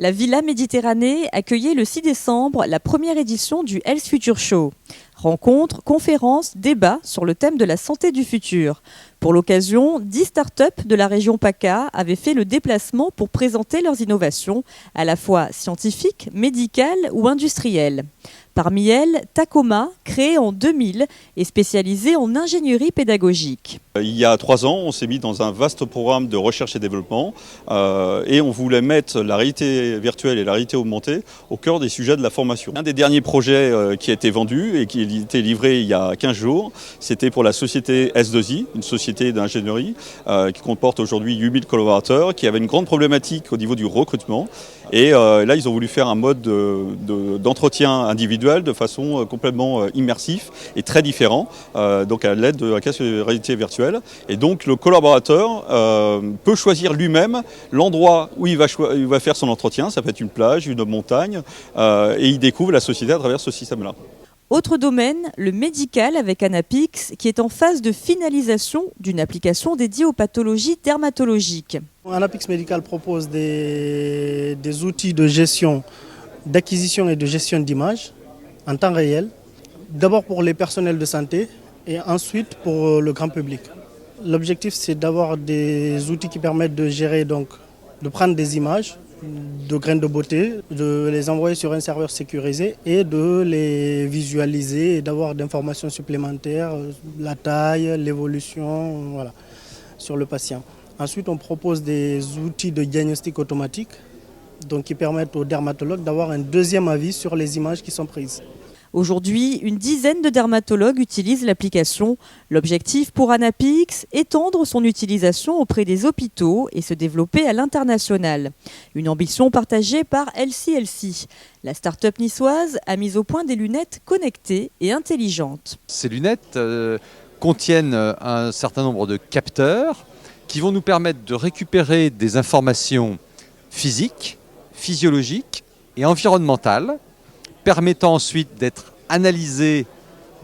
La Villa Méditerranée accueillait le 6 décembre la première édition du Health Future Show. Rencontres, conférences, débats sur le thème de la santé du futur. Pour l'occasion, 10 startups de la région PACA avaient fait le déplacement pour présenter leurs innovations, à la fois scientifiques, médicales ou industrielles. Parmi elles, Tacoma, créée en 2000 et spécialisée en ingénierie pédagogique. Il y a 3 ans, on s'est mis dans un vaste programme de recherche et développement et on voulait mettre la réalité virtuelle et la réalité augmentée au cœur des sujets de la formation. Un des derniers projets qui a été vendu et qui a été livré il y a 15 jours, c'était pour la société S2I, une société d'ingénierie qui comporte aujourd'hui 8000 collaborateurs, qui avait une grande problématique au niveau du recrutement. Et là, ils ont voulu faire un mode d'entretien individuel de façon complètement immersif et très différent, donc à l'aide de la casque de réalité virtuelle. Et donc le collaborateur peut choisir lui-même l'endroit où il va faire son entretien. Ça peut être une plage, une montagne, et il découvre la société à travers ce système-là. Autre domaine, le médical avec Anapix, qui est en phase de finalisation d'une application dédiée aux pathologies dermatologiques. Anapix Médical propose des outils de gestion, d'acquisition et de gestion d'images en temps réel, d'abord pour les personnels de santé et ensuite pour le grand public. L'objectif, c'est d'avoir des outils qui permettent de gérer, donc, de prendre des images de graines de beauté, de les envoyer sur un serveur sécurisé et de les visualiser et d'avoir d'informations supplémentaires, la taille, l'évolution, voilà, sur le patient. Ensuite, on propose des outils de diagnostic automatique, donc qui permettent aux dermatologues d'avoir un deuxième avis sur les images qui sont prises. Aujourd'hui, une dizaine de dermatologues utilisent l'application. L'objectif pour Anapix, étendre son utilisation auprès des hôpitaux et se développer à l'international. Une ambition partagée par LCLC. La start-up niçoise a mis au point des lunettes connectées et intelligentes. Ces lunettes contiennent un certain nombre de capteurs qui vont nous permettre de récupérer des informations physiques, physiologiques et environnementales, permettant ensuite d'être analysé,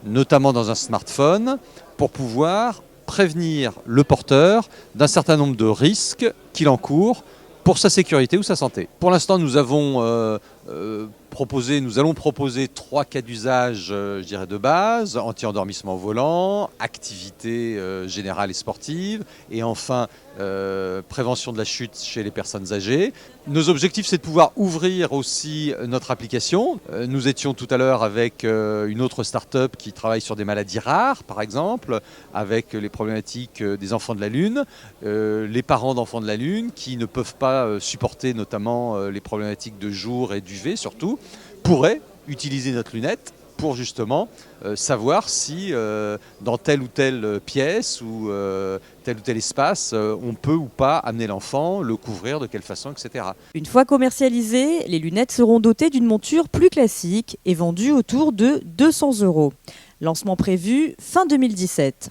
notamment dans un smartphone, pour pouvoir prévenir le porteur d'un certain nombre de risques qu'il encourt pour sa sécurité ou sa santé. Pour l'instant, nous allons proposer 3 cas d'usage de base: anti-endormissement au volant, activité générale et sportive, et enfin prévention de la chute chez les personnes âgées. Nos objectifs, c'est de pouvoir ouvrir aussi notre application. Nous étions tout à l'heure avec une autre start-up qui travaille sur des maladies rares, par exemple, avec les problématiques des enfants de la Lune, les parents d'enfants de la Lune qui ne peuvent pas supporter notamment les problématiques de jour et d'UV surtout, pourraient utiliser notre lunette pour justement savoir si dans telle ou telle pièce ou tel ou tel espace, on peut ou pas amener l'enfant, le couvrir, de quelle façon, etc. Une fois commercialisées, les lunettes seront dotées d'une monture plus classique et vendues autour de 200 €. Lancement prévu fin 2017.